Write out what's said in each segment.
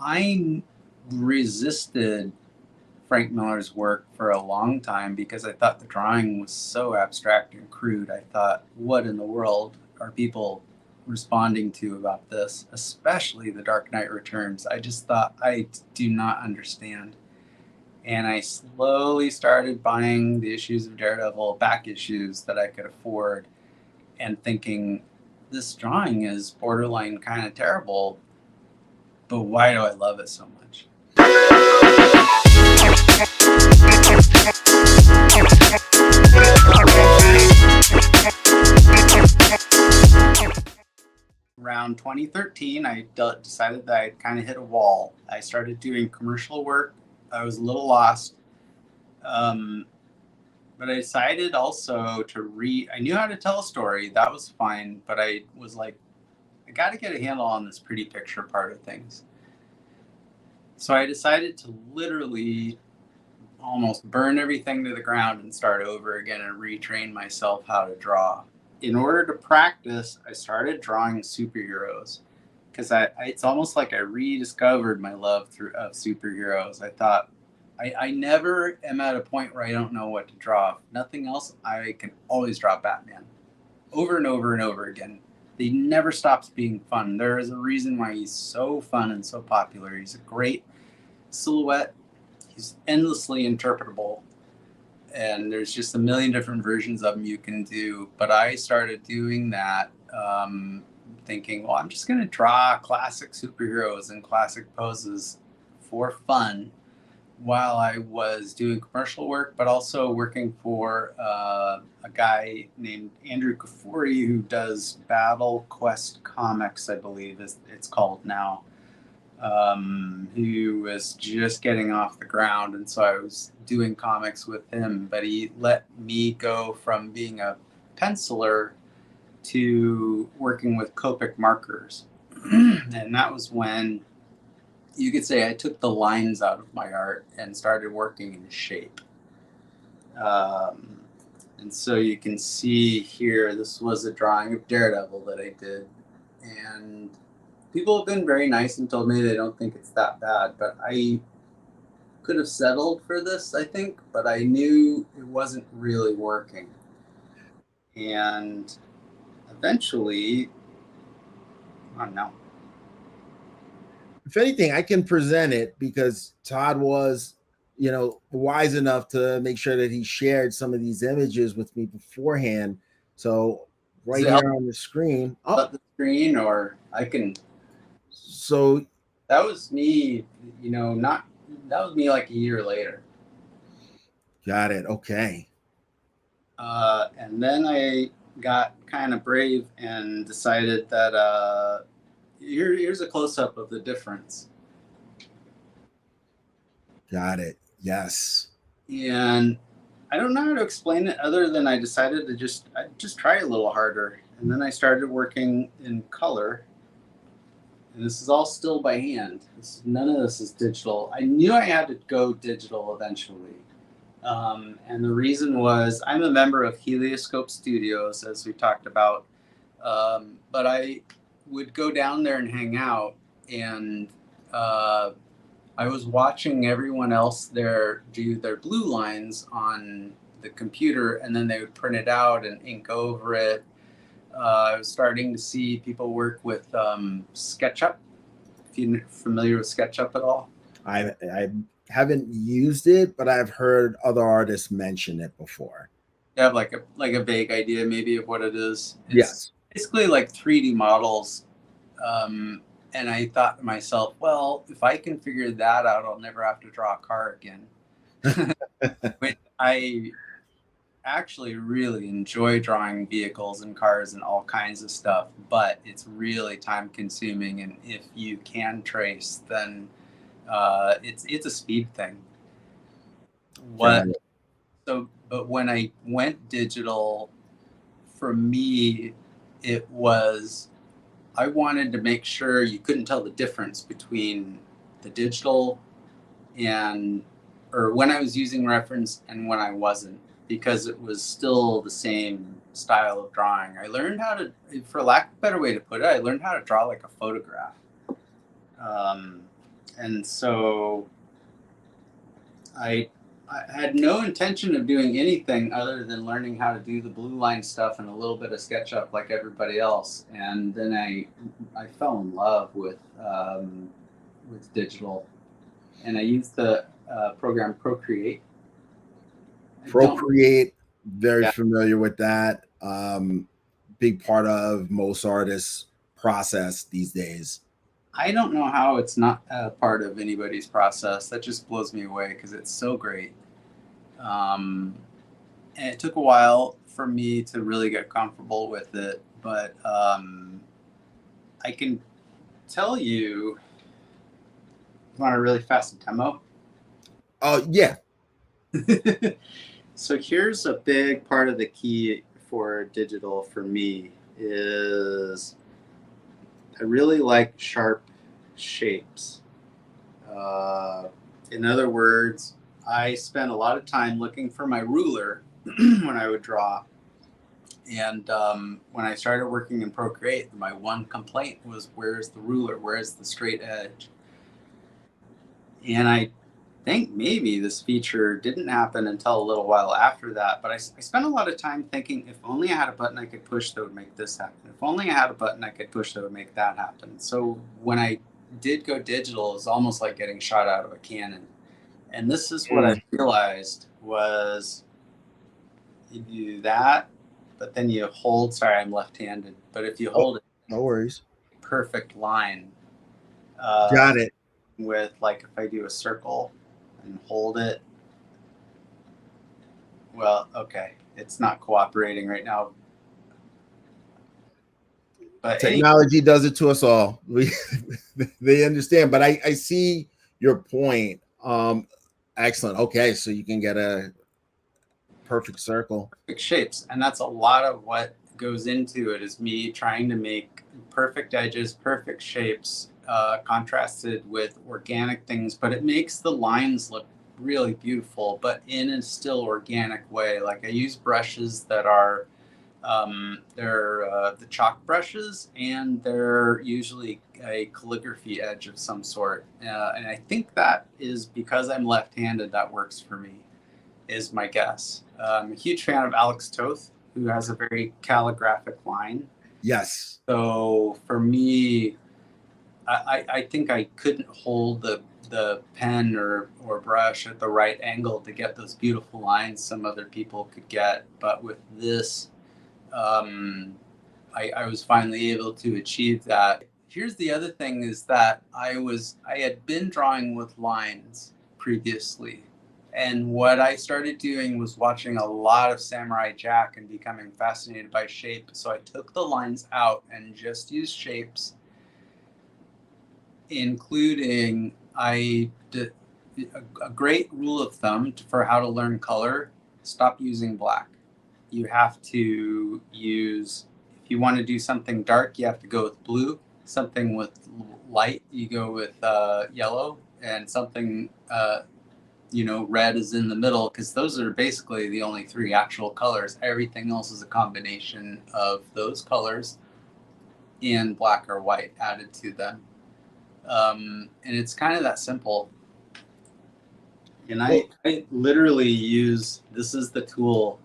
I resisted Frank Miller's work for a long time because I thought the drawing was so abstract and crude. I thought, what in the world are people responding to about this, especially The Dark Knight Returns? I just thought, I do not understand. And I slowly started buying the issues of Daredevil, back issues that I could afford, and thinking, this drawing is borderline kind of terrible, but why do I love it so much? Around 2013, I decided that I'd kind of hit a wall. I started doing commercial work. I was a little lost. But I decided also to read. I knew how to tell a story. That was fine. But I was like, I got to get a handle on this pretty picture part of things. So I decided to literally almost burn everything to the ground and start over again and retrain myself how to draw. In order to practice, I started drawing superheroes because it's almost like I rediscovered my love of superheroes. I thought, I never am at a point where I don't know what to draw. If nothing else, I can always draw Batman over and over and over again. He never stops being fun. There is a reason why he's so fun and so popular. He's a great silhouette. He's endlessly interpretable. And there's just a million different versions of him you can do. But I started doing that thinking, well, I'm just going to draw classic superheroes and classic poses for fun while I was doing commercial work, but also working for a guy named Andrew Kafuri who does Battle Quest Comics, I believe it's called now. He was just getting off the ground, and so I was doing comics with him, but he let me go from being a penciler to working with Copic markers. And that was when you could say I took the lines out of my art and started working in shape. And so you can see here, this was a drawing of Daredevil that I did. And people have been very nice and told me they don't think it's that bad, but I could have settled for this, I think, but I knew it wasn't really working. And eventually, I don't know. If anything, I can present it because Todd was, wise enough to make sure that he shared some of these images with me beforehand. So right here on the screen. The screen, or I can. So that was me, that was me like a year later. Got it. Okay. And then I got kind of brave and decided that here's a close-up of the difference. Got it. Yes. And I don't know how to explain it other than I decided to just try a little harder. And then I started working in color. And this is all still by hand. None of this is digital. I knew I had to go digital eventually. And the reason was I'm a member of Helioscope Studios, as we talked about. But I would go down there and hang out. And I was watching everyone else there do their blue lines on the computer, and then they would print it out and ink over it. I was starting to see people work with SketchUp. If you're familiar with SketchUp at all. I haven't used it, but I've heard other artists mention it before. You have like a vague idea maybe of what it is. It's yes. Basically like 3D models. And I thought to myself, well, if I can figure that out, I'll never have to draw a car again. I actually really enjoy drawing vehicles and cars and all kinds of stuff, but it's really time consuming. And if you can trace, then it's a speed thing. But when I went digital, for me, it was, I wanted to make sure you couldn't tell the difference between the digital or when I was using reference and when I wasn't, because it was still the same style of drawing. I learned how to, for lack of a better way to put it, I learned how to draw like a photograph. And so I had no intention of doing anything other than learning how to do the blue line stuff and a little bit of SketchUp like everybody else. And then I fell in love with digital, and I used the program Procreate. Procreate, very Yeah. familiar with that. Big part of most artists' process these days. I don't know how it's not a part of anybody's process. That just blows me away because it's so great. And it took a while for me to really get comfortable with it, but I can tell you. You want a really fast demo? Oh, yeah. So here's a big part of the key for digital for me is I really like sharp shapes. In other words, I spent a lot of time looking for my ruler when I would draw. And when I started working in Procreate, my one complaint was, where's the ruler? Where's the straight edge? And I think maybe this feature didn't happen until a little while after that. But I spent a lot of time thinking, if only I had a button I could push that would make this happen. If only I had a button I could push that would make that happen. So when I did go digital, it was almost like getting shot out of a cannon. And this is what I realized was you do that, but then you hold, sorry, I'm left-handed, but if you hold it, no worries. Perfect line. Got it. With, like, if I do a circle and hold it, well, okay, it's not cooperating right now. But technology does it to us all. They understand, but I see your point. Excellent. Okay, so you can get a perfect circle. Perfect shapes, and that's a lot of what goes into it, is me trying to make perfect edges, perfect shapes, contrasted with organic things, but it makes the lines look really beautiful, but in a still organic way. Like, I use brushes that are they're the chalk brushes, and they're usually a calligraphy edge of some sort. And I think that is because I'm left-handed, that works for me, is my guess. I'm a huge fan of Alex Toth, who has a very calligraphic line. Yes. So for me, I think I couldn't hold the pen or brush at the right angle to get those beautiful lines some other people could get. But with this, I was finally able to achieve that. Here's the other thing, is that I had been drawing with lines previously. And what I started doing was watching a lot of Samurai Jack and becoming fascinated by shape. So I took the lines out and just used shapes, including a great rule of thumb for how to learn color: stop using black. You have to use, if you want to do something dark, you have to go with blue. Something with light, you go with yellow, and something, red is in the middle, because those are basically the only three actual colors. Everything else is a combination of those colors and black or white added to them. And it's kind of that simple. And I literally use, this is the tool.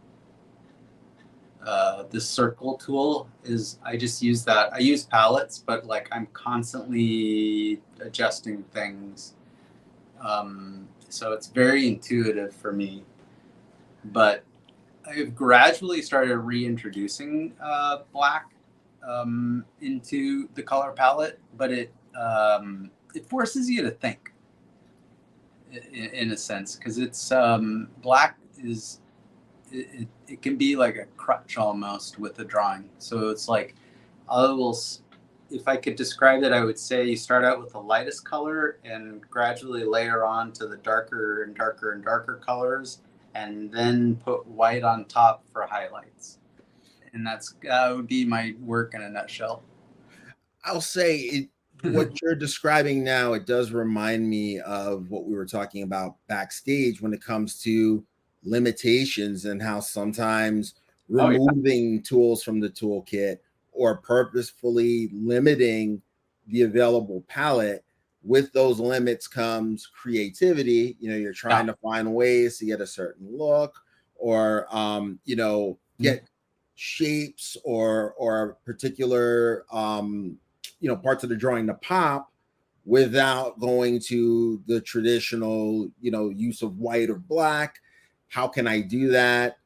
This circle tool is, I just use that. I use palettes, but like, I'm constantly adjusting things. So it's very intuitive for me. But I've gradually started reintroducing black into the color palette, but it forces you to think in a sense, because it's black is, it can be like a crutch almost with the drawing. So it's like, if I could describe it, I would say you start out with the lightest color and gradually layer on to the darker and darker and darker colors, and then put white on top for highlights. And that would be my work in a nutshell. I'll say what you're describing now, it does remind me of what we were talking about backstage when it comes to limitations, and how sometimes removing tools from the toolkit or purposefully limiting the available palette with those limits comes creativity. You know, you're trying to find ways to get a certain look, or you know, get shapes or particular you know, parts of the drawing to pop without going to the traditional, you know, use of white or black. How can I do that?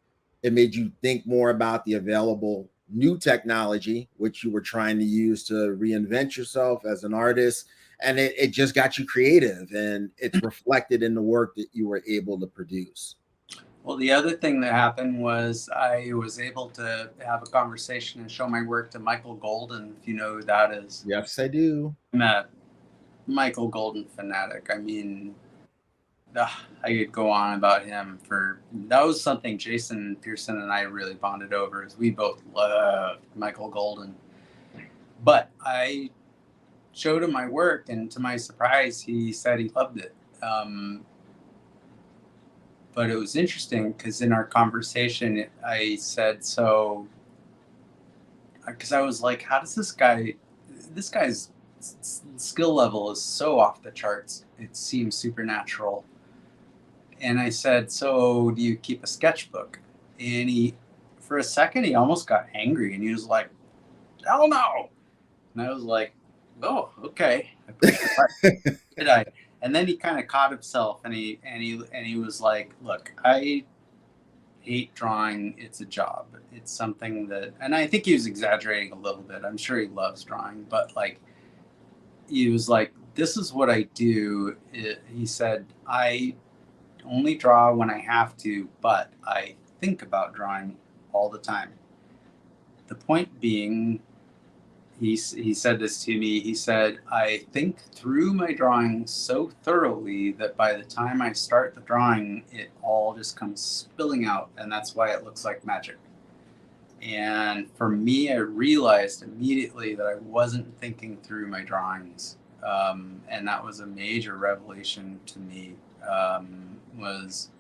It made you think more about the available new technology, which you were trying to use to reinvent yourself as an artist. And it just got you creative, and it's reflected in the work that you were able to produce. Well, the other thing that happened was I was able to have a conversation and show my work to Michael Golden, if you know who that is. Yes, I do. I'm a Michael Golden fanatic. I mean, I could go on about him for, that was something Jason Pearson and I really bonded over, is we both loved Michael Golden. But I showed him my work, and to my surprise, he said he loved it. But it was interesting because in our conversation, I said, so, because I was like, how does this guy's skill level is so off the charts. It seems supernatural. And I said, so do you keep a sketchbook? And for a second, he almost got angry, and he was like, hell no. And I was like, oh, okay. Did I? And then he kind of caught himself, and he was like, look, I hate drawing. It's a job. It's something that, and I think he was exaggerating a little bit. I'm sure he loves drawing, but like, he was like, this is what I do. He said, I only draw when I have to, but I think about drawing all the time. The point being, he said this to me. He said, I think through my drawing so thoroughly that by the time I start the drawing, it all just comes spilling out, and that's why it looks like magic. And for me, I realized immediately that I wasn't thinking through my drawings, and that was a major revelation to me. Was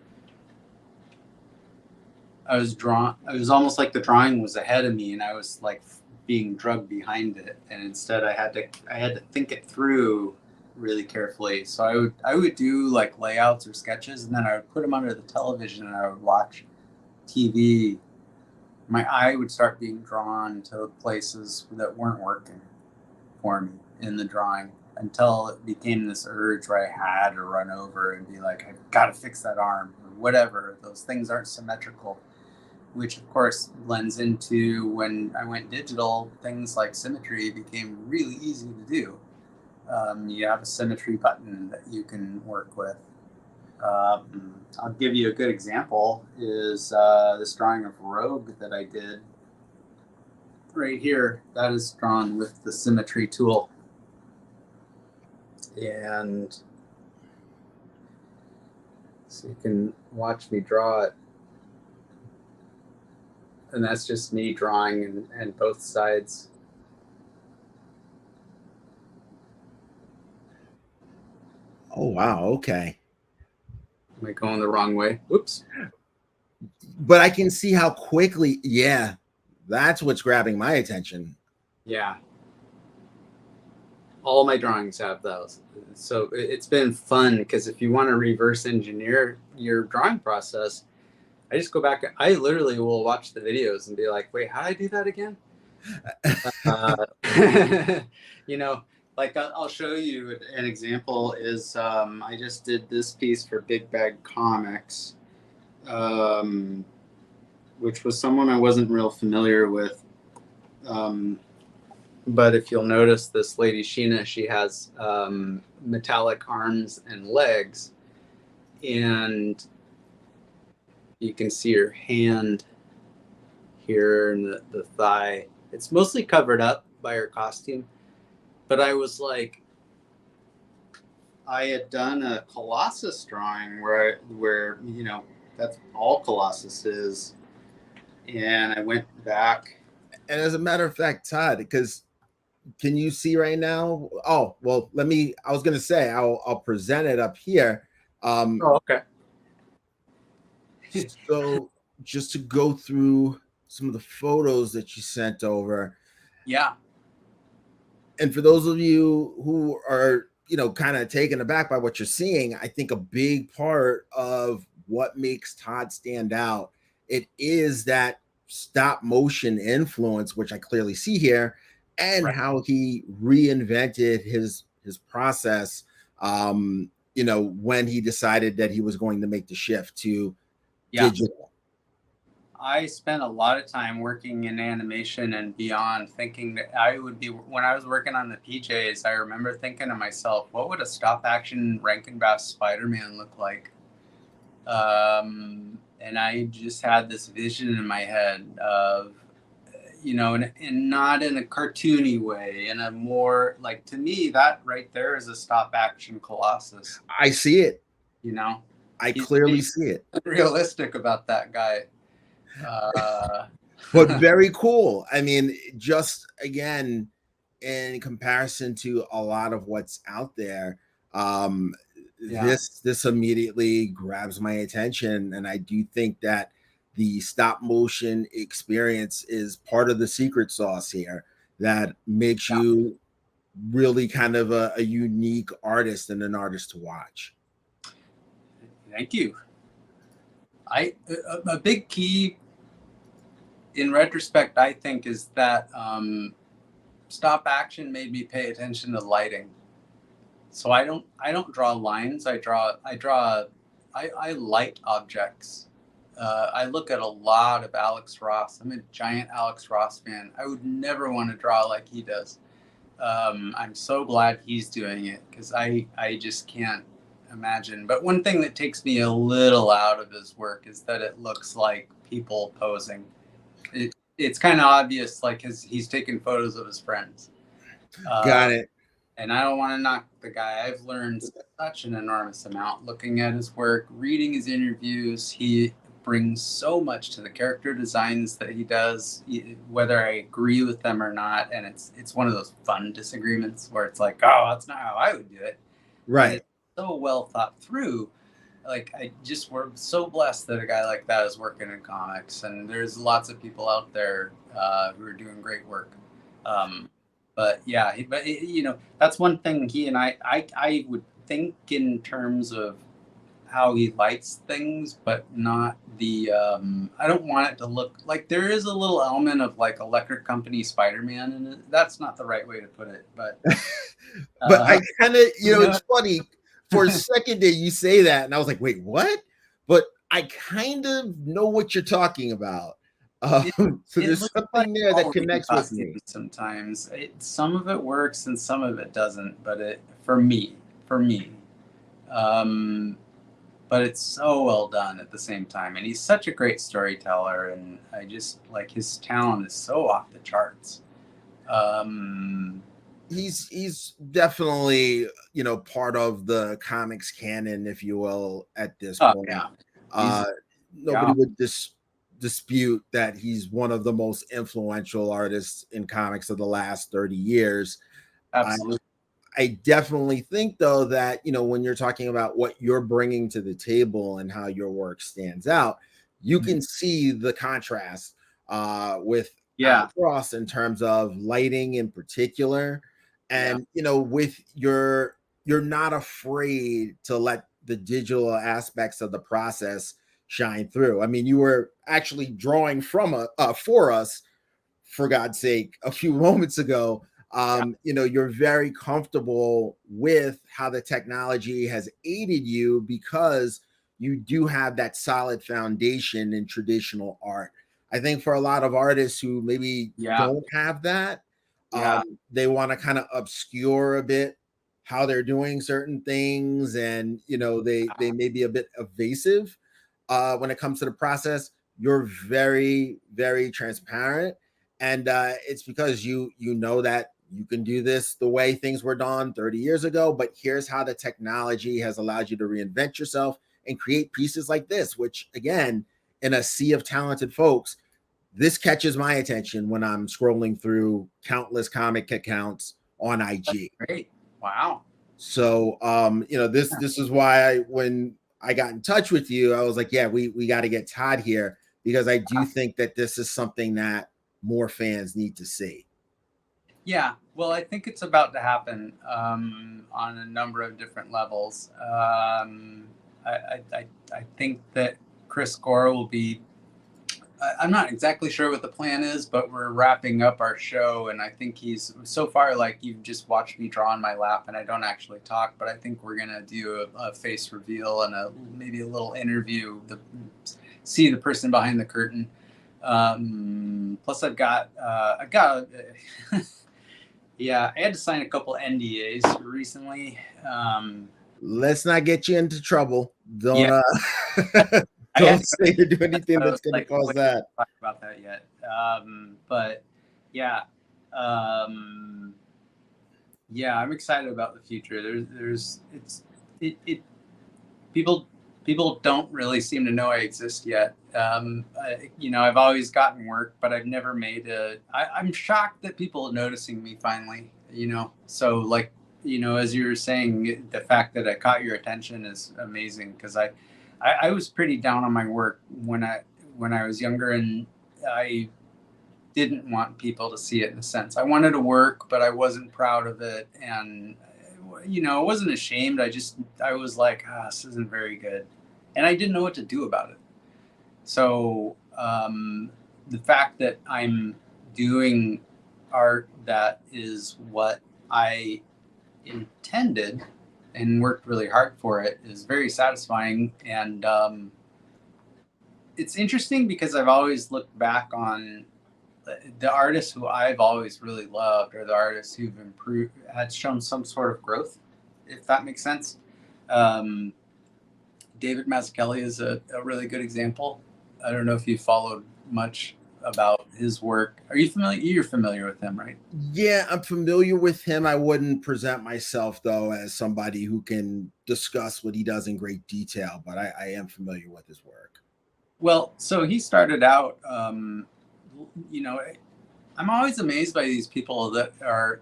I was almost like the drawing was ahead of me, and I was like being drugged behind it, and instead I had to think it through really carefully. So I would do like layouts or sketches, and then I would put them under the television, and I would watch TV. My eye would start being drawn to places that weren't working for me in the drawing, until it became this urge where I had to run over and be like, I've got to fix that arm or whatever. Those things aren't symmetrical, which of course blends into when I went digital, things like symmetry became really easy to do. You have a symmetry button that you can work with. I'll give you a good example is this drawing of Rogue that I did right here. That is drawn with the symmetry tool. And so you can watch me draw it. And that's just me drawing and both sides. Oh, wow. Okay. Am I going the wrong way? Whoops. But I can see how quickly, yeah, that's what's grabbing my attention. Yeah. All my drawings have those. So it's been fun, because if you want to reverse engineer your drawing process, I just go back. I literally will watch the videos and be like, wait, how did I do that again? You know, like I'll show you an example is I just did this piece for Big Bag Comics, which was someone I wasn't real familiar with. But if you'll notice, this lady, Sheena, she has metallic arms and legs, and you can see her hand here and the thigh. It's mostly covered up by her costume. But I was like, I had done a Colossus drawing where you know, that's all Colossus is. And I went back. And as a matter of fact, Todd, because can you see right now? Oh, well, I was going to say, I'll present it up here. Okay. So just to go through some of the photos that you sent over. Yeah. And for those of you who are kind of taken aback by what you're seeing. I think a big part of what makes Todd stand out, it is that stop motion influence, which I clearly see here, and Right. how he reinvented his process. When he decided that he was going to make the shift to digital. I spent a lot of time working in animation and beyond, thinking that I would be, when I was working on the PJs, I remember thinking to myself, what would a stop action Rankin Bass Spider-Man look like? And I just had this vision in my head of, and not in a cartoony way, in a more, like, to me, that right there is a stop action Colossus. I see it. I He's clearly see it. Realistic about that guy. But very cool. I mean, just again, in comparison to a lot of what's out there, this immediately grabs my attention, and I do think that the stop motion experience is part of the secret sauce here that makes you really kind of a unique artist and an artist to watch. Thank you. A big key in retrospect, I think, is that stop action made me pay attention to lighting. So I don't draw lines. I light objects. I look at a lot of Alex Ross. I'm a giant Alex Ross fan. I would never want to draw like he does. I'm so glad he's doing it, because I just can't imagine. But one thing that takes me a little out of his work is that it looks like people posing. It's kind of obvious, like he's taking photos of his friends. Got it. And I don't want to knock the guy. I've learned such an enormous amount looking at his work, reading his interviews. He brings so much to the character designs that he does, whether I agree with them or not. And it's one of those fun disagreements where it's like, oh, that's not how I would do it. Right. It's so well thought through. Like, we're so blessed that a guy like that is working in comics, and there's lots of people out there who are doing great work. But that's one thing he and I would think in terms of how he lights things, but not the, I don't want it to look like, there is a little element of like Electric Company Spider-Man in it. That's not the right way to put it, but. But I kind of, it's funny. For a second there, you say that, and I was like, wait, what? But I kind of know what you're talking about. So there's something there that connects with me. Sometimes some of it works and some of it doesn't, but for me. But it's so well done at the same time, and he's such a great storyteller, and I just like his talent is so off the charts. He's definitely part of the comics canon, if you will, at this point. Nobody would dispute that he's one of the most influential artists in comics of the last 30 years. Absolutely. I definitely think, though, that when you're talking about what you're bringing to the table and how your work stands out, you can see the contrast with Frost in terms of lighting in particular. And with you're not afraid to let the digital aspects of the process shine through. I mean, you were actually drawing for us, for God's sake, a few moments ago. You're very comfortable with how the technology has aided you, because you do have that solid foundation in traditional art. I think for a lot of artists who maybe don't have that, they want to kind of obscure a bit how they're doing certain things, and they may be a bit evasive when it comes to the process. You're very, very transparent, and it's because you know that you can do this the way things were done 30 years ago, but here's how the technology has allowed you to reinvent yourself and create pieces like this, which, again, in a sea of talented folks, this catches my attention when I'm scrolling through countless comic accounts on IG. That's great. Wow. So, this is why when I got in touch with you, I was like, yeah, we got to get Todd here, because I do think that this is something that more fans need to see. Yeah, well, I think it's about to happen on a number of different levels. I think that Chris Gore will be. I'm not exactly sure what the plan is, but we're wrapping up our show, and I think he's so far like you've just watched me draw on my lap, and I don't actually talk, but I think we're gonna do a face reveal and maybe a little interview, see the person behind the curtain. Plus, I've got yeah, I had to sign a couple NDAs recently. Let's not get you into trouble. Don't Yeah. don't say or do anything that's going to like, cause that. Talk about that yet. But yeah, yeah, I'm excited about the future. People don't really seem to know I exist yet. I've always gotten work, but I've never made I'm shocked that people are noticing me finally, so like, as you were saying, the fact that I caught your attention is amazing, because I was pretty down on my work when I was younger, and I didn't want people to see it in a sense. I wanted to work, but I wasn't proud of it. And, I wasn't ashamed. I was like, this isn't very good. And I didn't know what to do about it. So the fact that I'm doing art that is what I intended and worked really hard for it is very satisfying. And it's interesting because I've always looked back on the artists who I've always really loved, or the artists who've improved, had shown some sort of growth, if that makes sense. David Mazzucchelli is a really good example. I don't know if you followed much about his work. Are you familiar? You're familiar with him, right? Yeah, I'm familiar with him. I wouldn't present myself, though, as somebody who can discuss what he does in great detail, but I am familiar with his work. Well, so he started out, I'm always amazed by these people that are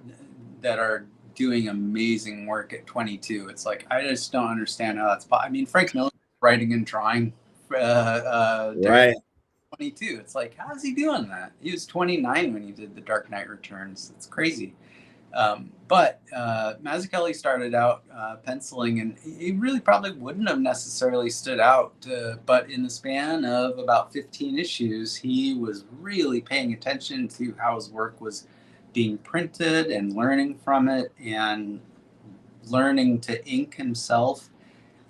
doing amazing work at 22. It's like, I just don't understand how that's possible. I mean, Frank Miller writing and drawing Right. 22. It's like, how is he doing that? He was 29 when he did The Dark Knight Returns. It's crazy. But Mazzucchelli started out penciling, and he really probably wouldn't have necessarily stood out. But in the span of about 15 issues, he was really paying attention to how his work was being printed and learning from it and learning to ink himself.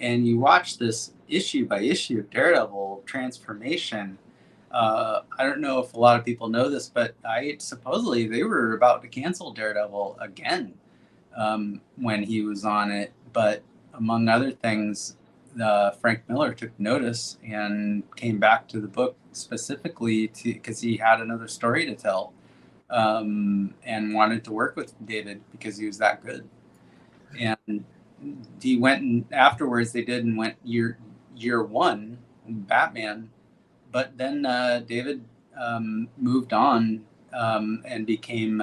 And you watch this issue by issue Daredevil transformation. I don't know if a lot of people know this, but supposedly they were about to cancel Daredevil again when he was on it. But among other things, Frank Miller took notice and came back to the book specifically because he had another story to tell, and wanted to work with David because he was that good. And he went, and afterwards they did and went year one, Batman. But then David moved on and became,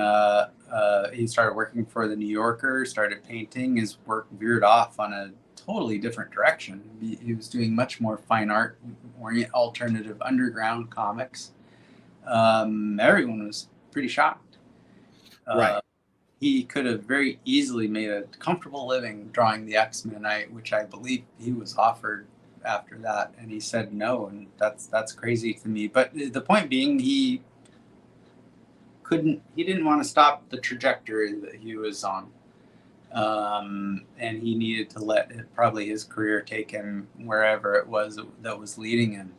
he started working for the New Yorker, started painting. His work veered off on a totally different direction. He was doing much more fine art, alternative underground comics. Everyone was pretty shocked. Right. He could have very easily made a comfortable living drawing the X-Men, which I believe he was offered after that, and he said no, and that's crazy to me. But the point being, he didn't want to stop the trajectory that he was on, and he needed to let probably his career take him wherever it was that was leading him.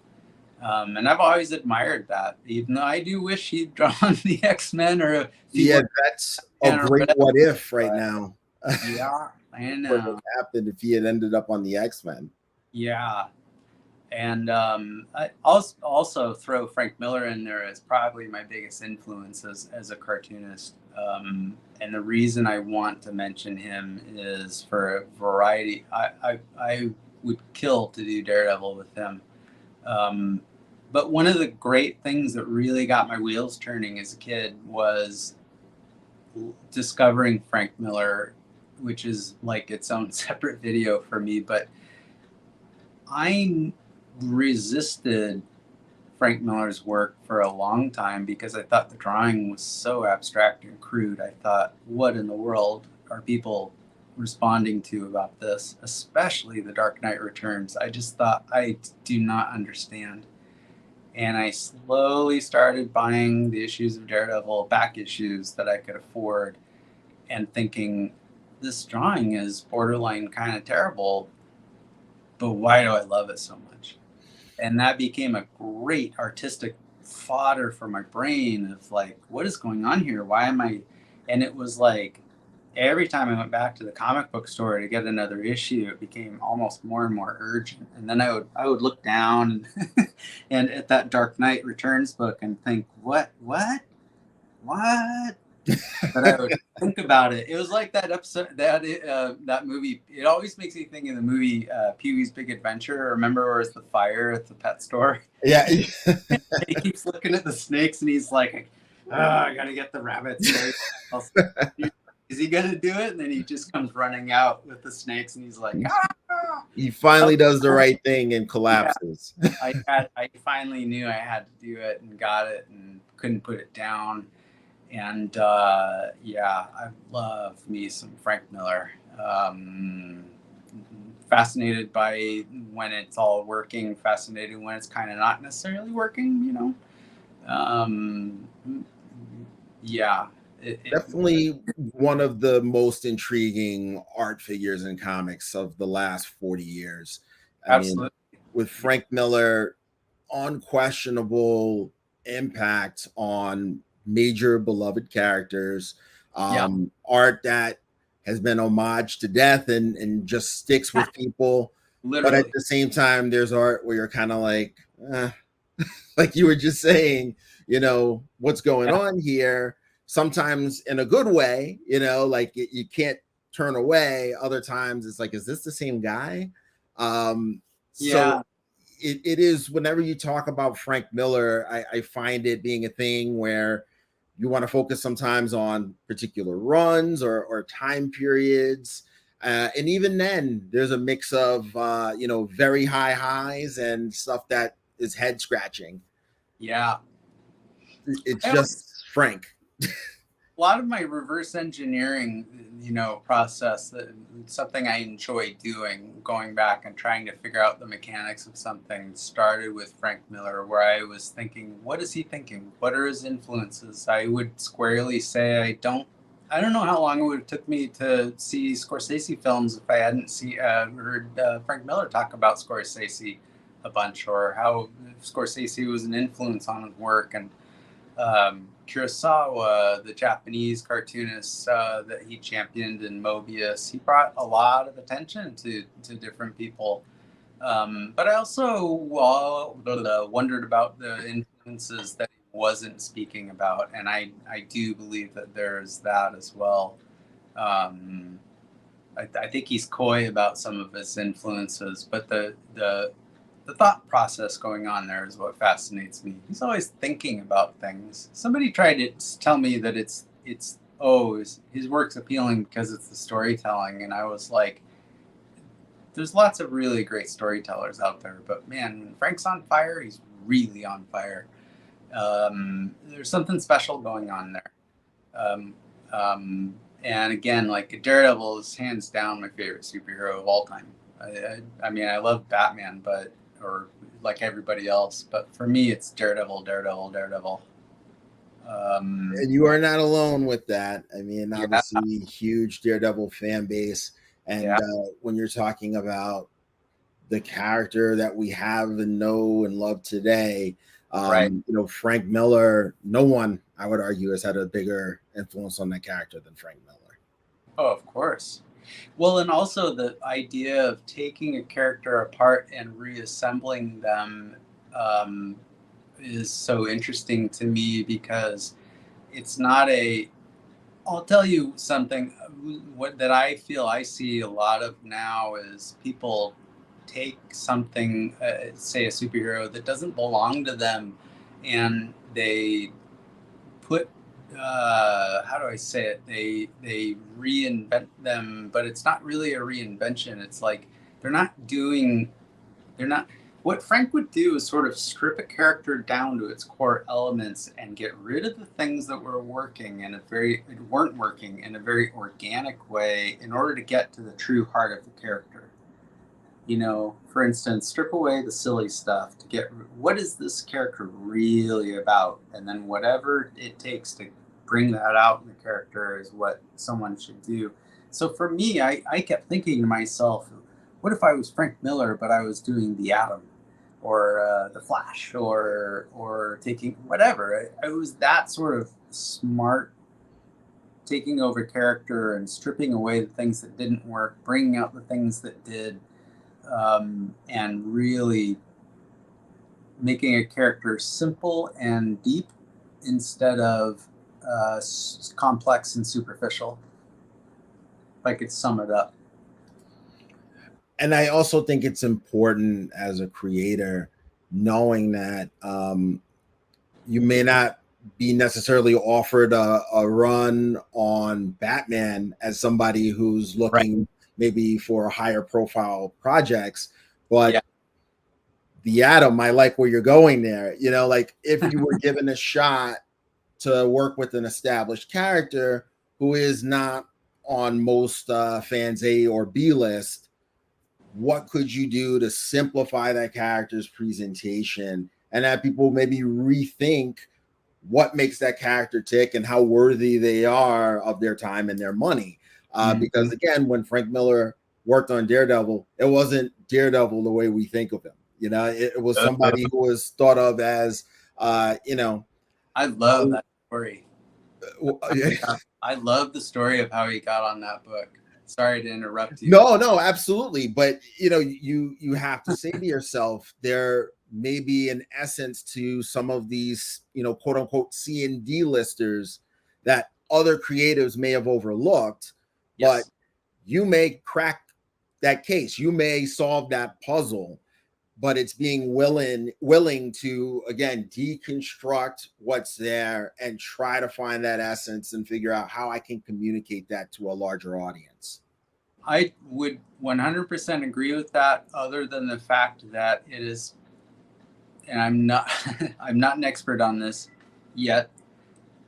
And I've always admired that, even though I do wish he'd drawn the X-Men, or that's a great what if right now. Yeah, I know. What would have happened if he had ended up on the X-Men? Yeah. And I also throw Frank Miller in there as probably my biggest influence as a cartoonist. And the reason I want to mention him is for a variety. I would kill to do Daredevil with him. But one of the great things that really got my wheels turning as a kid was discovering Frank Miller, which is like its own separate video for me. But I resisted Frank Miller's work for a long time because I thought the drawing was so abstract and crude. I thought, what in the world are people responding to about this, especially The Dark Knight Returns? I just thought, I do not understand. And I slowly started buying the issues of Daredevil, back issues that I could afford, and thinking, this drawing is borderline kind of terrible, but why do I love it so much? And that became a great artistic fodder for my brain of like, what is going on here? Why am I? And it was like, every time I went back to the comic book store to get another issue, it became almost more and more urgent. And then I would look down and at that Dark Knight Returns book and think, what? But I would think about it. It was like that episode, that movie. It always makes me think of the movie Pee-wee's Big Adventure. Remember where it's the fire at the pet store? Yeah. He keeps looking at the snakes and he's like, oh, I gotta get the rabbits. Is he gonna do it? And then he just comes running out with the snakes and he's like, ah! He finally does the right thing and collapses. Yeah. I finally knew I had to do it and got it and couldn't put it down. And yeah, I love me some Frank Miller. Fascinated by when it's all working, fascinated when it's kind of not necessarily working, you know. Yeah. Definitely one of the most intriguing art figures in comics of the last 40 years. Absolutely. I mean, with Frank Miller, unquestionable impact on major beloved characters, art that has been homaged to death and just sticks with people. Literally. But at the same time, there's art where you're kind of like, like you were just saying, you know, what's going on here? Sometimes in a good way, you know, like you can't turn away. Other times it's like, is this the same guy? So it is, whenever you talk about Frank Miller, I find it being a thing where you want to focus sometimes on particular runs or time periods. And even then, there's a mix of, you know, very high highs and stuff that is head scratching. Yeah. It's just Frank. A lot of my reverse engineering, you know, process, something I enjoy doing, going back and trying to figure out the mechanics of something, started with Frank Miller, where I was thinking, what is he thinking? What are his influences? I would squarely say I don't know how long it would have took me to see Scorsese films if I hadn't heard Frank Miller talk about Scorsese a bunch, or how Scorsese was an influence on his work. And Kurosawa, the Japanese cartoonist that he championed in Mobius, he brought a lot of attention to different people. But I also wondered about the influences that he wasn't speaking about, and I do believe that there's that as well. I think he's coy about some of his influences, but the thought process going on there is what fascinates me. He's always thinking about things. Somebody tried to tell me that his work's appealing because it's the storytelling, and I was like, there's lots of really great storytellers out there, but man, when Frank's on fire, he's really on fire. There's something special going on there. And again, like Daredevil is hands down my favorite superhero of all time. I mean, I love Batman, or like everybody else, but for me, it's Daredevil. And you are not alone with that. I mean, obviously, huge Daredevil fan base. And when you're talking about the character that we have and know and love today, you know, Frank Miller, no one, I would argue, has had a bigger influence on that character than Frank Miller. Oh, of course. Well, and also the idea of taking a character apart and reassembling them is so interesting to me, because it's not I'll tell you something that I feel I see a lot of now is people take something, say a superhero that doesn't belong to them, and they put how do I say it? They reinvent them, but it's not really a reinvention. It's like they're not what Frank would do is sort of strip a character down to its core elements and get rid of the things that weren't working in a very organic way in order to get to the true heart of the character. You know, for instance, strip away the silly stuff to get what is this character really about, and then whatever it takes to bring that out in the character is what someone should do. So for me, I kept thinking to myself, what if I was Frank Miller, but I was doing the Atom, or the Flash, or taking whatever. It was that sort of smart taking over character and stripping away the things that didn't work, bringing out the things that did, and really making a character simple and deep instead of complex and superficial. If I could sum it up. And I also think it's important as a creator knowing that you may not be necessarily offered a run on Batman as somebody who's looking right. maybe for higher profile projects, but the Atom, I like where you're going there. You know, like if you were given a shot to work with an established character who is not on most fans' A or B list, what could you do to simplify that character's presentation and have people maybe rethink what makes that character tick and how worthy they are of their time and their money? Because again, when Frank Miller worked on Daredevil, it wasn't Daredevil the way we think of him. You know, it was somebody who was thought of as, you know. I love that story. I love the story of how he got on that book. Sorry to interrupt you. No, absolutely. But you know, you have to say to yourself, there may be an essence to some of these, you know, quote unquote C and D listers that other creatives may have overlooked, but you may crack that case. You may solve that puzzle, but it's being willing to, again, deconstruct what's there and try to find that essence and figure out how I can communicate that to a larger audience. I would 100% agree with that, other than the fact that it is, and I'm not an expert on this yet,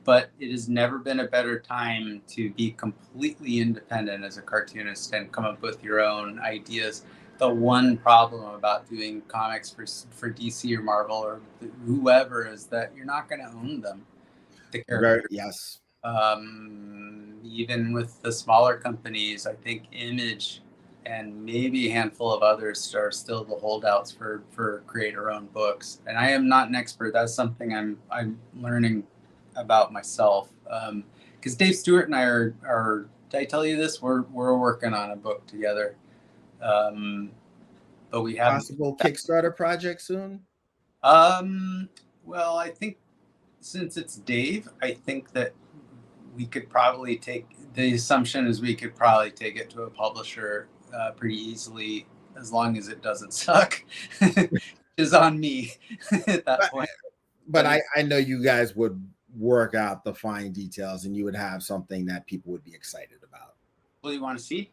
but it has never been a better time to be completely independent as a cartoonist and come up with your own ideas. The one problem about doing comics for DC or Marvel or whoever is that you're not going to own them. The characters. Yes. Even with the smaller companies, I think Image and maybe a handful of others are still the holdouts for creator-owned books. And I am not an expert. That's something I'm learning about myself. Because Dave Stewart and I are. Did I tell you this? We're working on a book together. But we have possible Kickstarter project soon. Well, I think since it's Dave, I think that we could probably the assumption is we could probably take it to a publisher pretty easily, as long as it doesn't suck, which is on me at that point. But I know you guys would work out the fine details and you would have something that people would be excited about. Well, you want to see?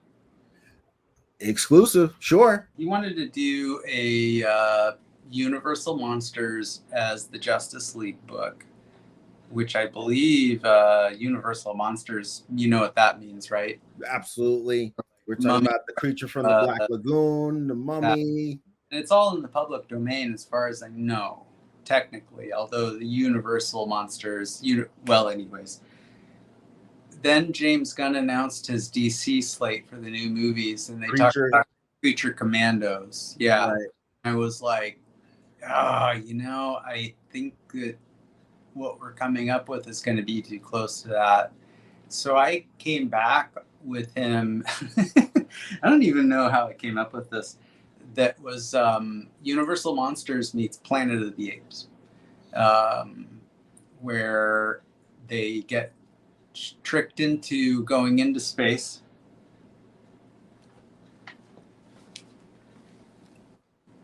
Exclusive, sure. He wanted to do a Universal Monsters as the Justice League book, which I believe Universal Monsters, you know what that means, right? Absolutely. We're talking about the creature from the Black Lagoon, the Mummy. And it's all in the public domain as far as I know, technically, although the Universal Monsters, well, anyways. Then James Gunn announced his DC slate for the new movies, and they talked about Creature Commandos. Yeah. Right. I was like, I think that what we're coming up with is going to be too close to that. So I came back with him. I don't even know how I came up with this. That was Universal Monsters meets Planet of the Apes, where they get tricked into going into space.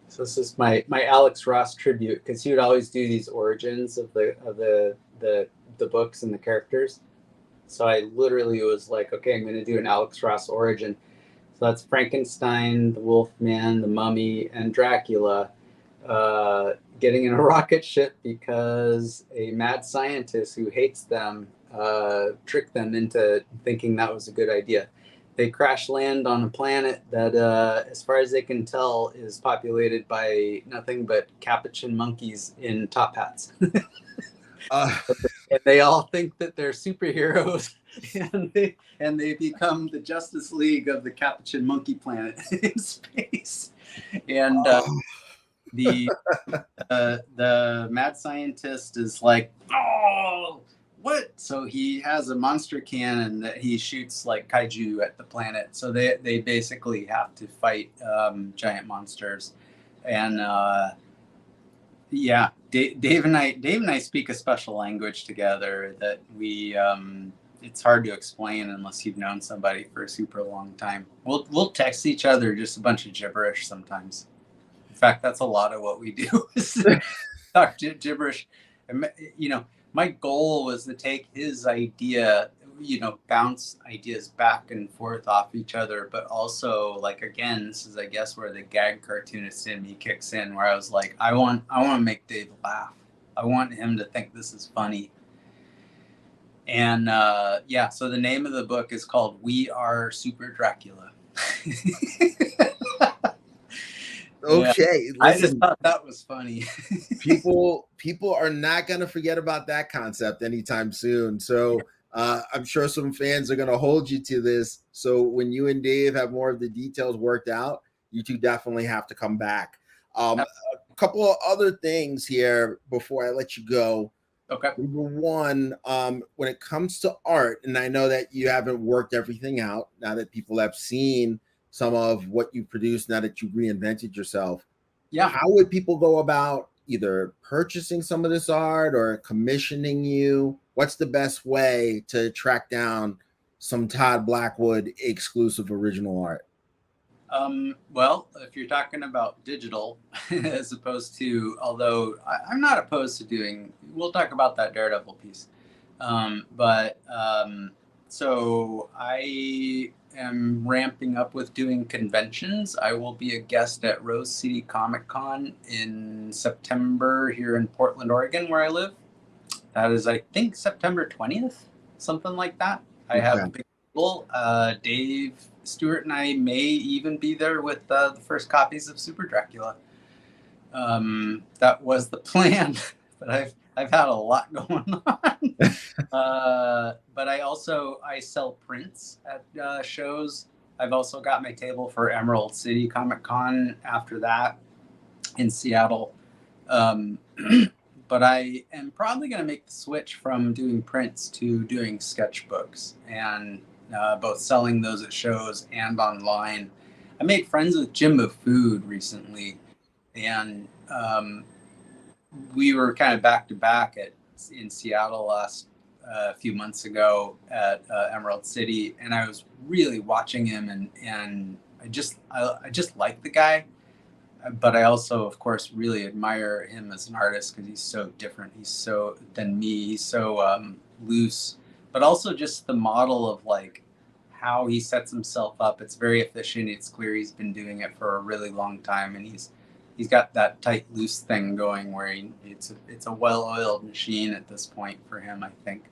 So this is my Alex Ross tribute, because he would always do these origins of the books and the characters. So I literally was like, okay, I'm going to do an Alex Ross origin. So that's Frankenstein, the Wolfman, the Mummy, and Dracula. getting in a rocket ship because a mad scientist who hates them tricked them into thinking that was a good idea. They crash land on a planet that, as far as they can tell, is populated by nothing but capuchin monkeys in top hats. Uh, And they all think that they're superheroes, and they become the Justice League of the Capuchin Monkey Planet in space. And the the mad scientist is like, oh, what? So he has a monster cannon that he shoots like kaiju at the planet. So they basically have to fight giant monsters, and yeah, Dave and I speak a special language together that we. It's hard to explain unless you've known somebody for a super long time. We'll text each other just a bunch of gibberish sometimes. In fact, that's a lot of what we do is talk gibberish. You know, my goal was to take his idea, you know, bounce ideas back and forth off each other, but also, like, again, this is, I guess, where the gag cartoonist in me kicks in, where I was like, I want to make Dave laugh. I want him to think this is funny. And yeah, so the name of the book is called We Are Super Dracula. okay, yeah. I just listen, thought that was funny. people are not going to forget about that concept anytime soon. So I'm sure some fans are going to hold you to this. So when you and Dave have more of the details worked out, you two definitely have to come back. A couple of other things here before I let you go. Okay. Number one, when it comes to art, and I know that you haven't worked everything out now that people have seen some of what you produced now that you reinvented yourself. Yeah. How would people go about either purchasing some of this art or commissioning you? What's the best way to track down some Todd Blackwood exclusive original art? Well, if you're talking about digital, as opposed to, although I'm not opposed to doing, we'll talk about that Daredevil piece. So I am ramping up with doing conventions. I will be a guest at Rose City Comic Con in September here in Portland, Oregon, where I live. That is, I think, September 20th, something like that. I have a big table. Dave Stewart and I may even be there with the first copies of Super Dracula. That was the plan, but I've had a lot going on. But I sell prints at shows. I've also got my table for Emerald City Comic Con after that in Seattle. But I am probably going to make the switch from doing prints to doing sketchbooks, and both selling those at shows and online. I made friends with Jim of Food recently, and we were kind of back to back in Seattle last few months ago at Emerald City, and I was really watching him, and I just like the guy. But I also, of course, really admire him as an artist because he's so different. He's so than me. He's so loose, but also just the model of like how he sets himself up. It's very efficient. It's clear he's been doing it for a really long time, and he's got that tight, loose thing going where it's a well-oiled machine at this point for him. I think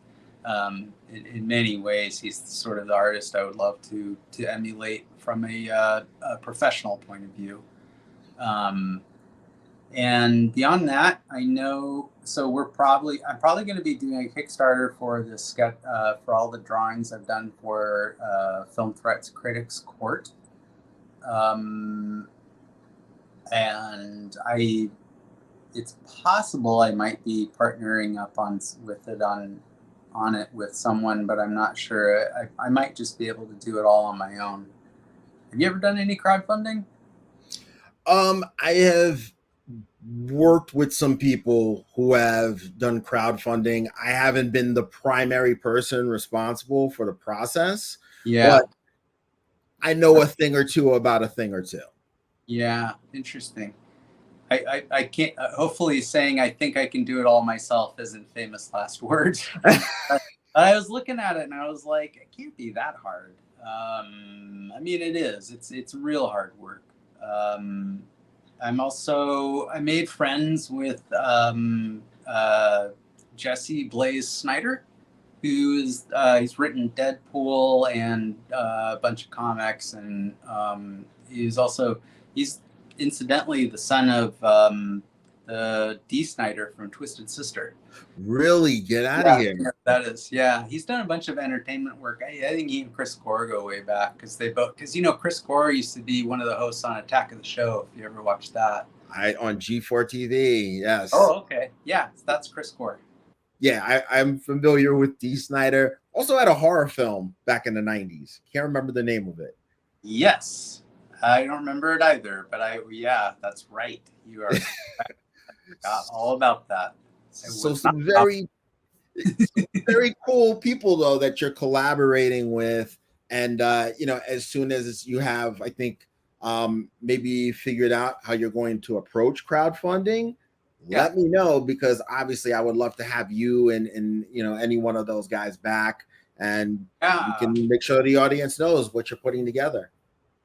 in many ways he's sort of the artist I would love to emulate from a professional point of view. And beyond that, I know, so I'm probably going to be doing a Kickstarter for the sketch, for all the drawings I've done for, Film Threats Critics Court. And it's possible I might be partnering up on it with someone, but I'm not sure. I might just be able to do it all on my own. Have you ever done any crowdfunding? I have worked with some people who have done crowdfunding. I haven't been the primary person responsible for the process. Yeah. But I know a thing or two about a thing or two. Yeah, interesting. I can't, hopefully saying I think I can do it all myself isn't famous last words. I was looking at it and I was like, it can't be that hard. I mean, it is. It's real hard work. I made friends with Jesse Blaze Snider, who's he's written Deadpool and a bunch of comics, and he's incidentally the son of the D Snider from Twisted Sister. Really? Get out of here. That is, yeah. He's done a bunch of entertainment work. I think he and Chris Core go way back because Chris Core used to be one of the hosts on Attack of the Show. If you ever watched that, On G4 TV, yes. Oh, okay, yeah, that's Chris Core. Yeah, I'm familiar with D. Snider. Also had a horror film back in the 90s. Can't remember the name of it. Yes, I don't remember it either, but that's right. You are. I forgot all about that. So some very cool people though that you're collaborating with, and as soon as you have, I think, maybe figured out how you're going to approach crowdfunding, let me know, because obviously I would love to have you and any one of those guys back, and we can make sure the audience knows what you're putting together.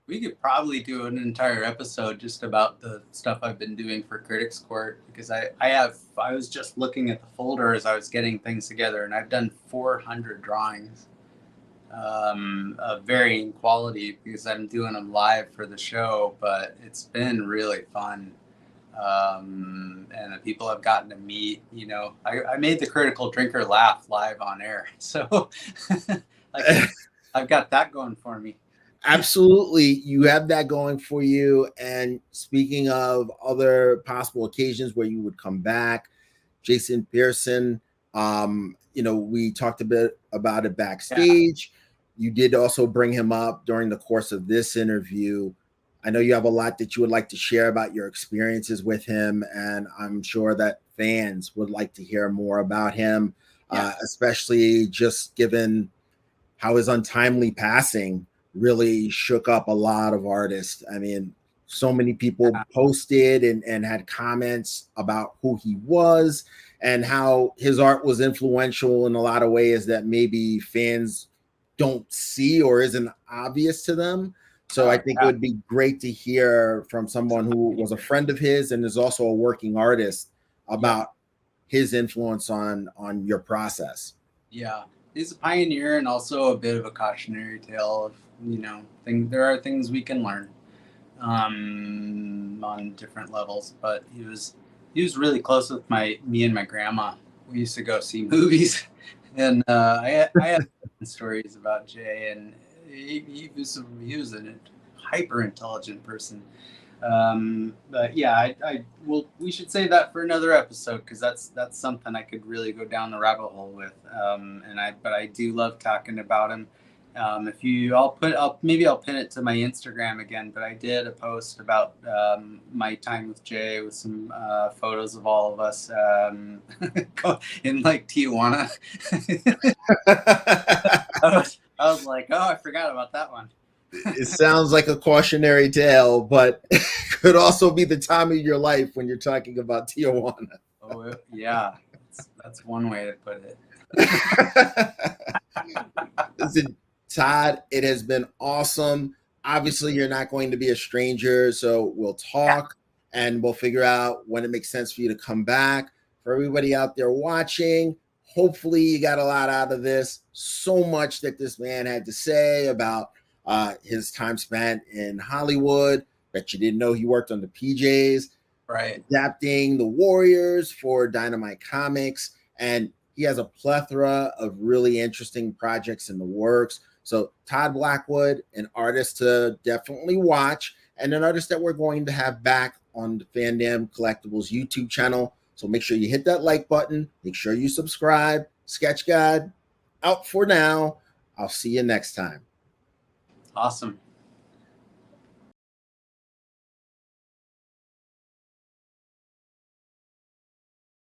We could probably do an entire episode just about the stuff I've been doing for Critics Court, because I was just looking at the folder as I was getting things together, and I've done 400 drawings of varying quality because I'm doing them live for the show, but it's been really fun. And the people I've gotten to meet, I made the Critical Drinker laugh live on air. So I've got that going for me. Absolutely. You have that going for you. And speaking of other possible occasions where you would come back, Jason Pearson, we talked a bit about it backstage. You did also bring him up during the course of this interview. I know you have a lot that you would like to share about your experiences with him, and I'm sure that fans would like to hear more about him, especially just given how his untimely passing really shook up a lot of artists. I mean, so many people posted and had comments about who he was and how his art was influential in a lot of ways that maybe fans don't see or isn't obvious to them. So I think it would be great to hear from someone who was a friend of his and is also a working artist about his influence on your process. Yeah, he's a pioneer and also a bit of a cautionary tale of, there are things we can learn on different levels. But he was really close with me and my grandma. We used to go see movies, and I have stories about Jay, and he was a hyper intelligent person. But yeah, we should save that for another episode, because that's something I could really go down the rabbit hole with. But I do love talking about him. Maybe I'll pin it to my Instagram again, but I did a post about my time with Jay with some photos of all of us in like Tijuana. I was like, oh, I forgot about that one. It sounds like a cautionary tale, but it could also be the time of your life when you're talking about Tijuana. Oh, yeah. That's one way to put it. Listen, Todd, it has been awesome. Obviously, you're not going to be a stranger, so we'll talk and we'll figure out when it makes sense for you to come back. For everybody out there watching, hopefully you got a lot out of this. So much that this man had to say about his time spent in Hollywood. Bet you didn't know he worked on the PJs, right? Adapting the Warriors for Dynamite Comics, and he has a plethora of really interesting projects in the works. So Todd Blackwood, an artist to definitely watch, and an artist that we're going to have back on the Fandom Collectibles YouTube channel. So make sure you hit that like button. Make sure you subscribe. Sketch God out for now. I'll see you next time. Awesome.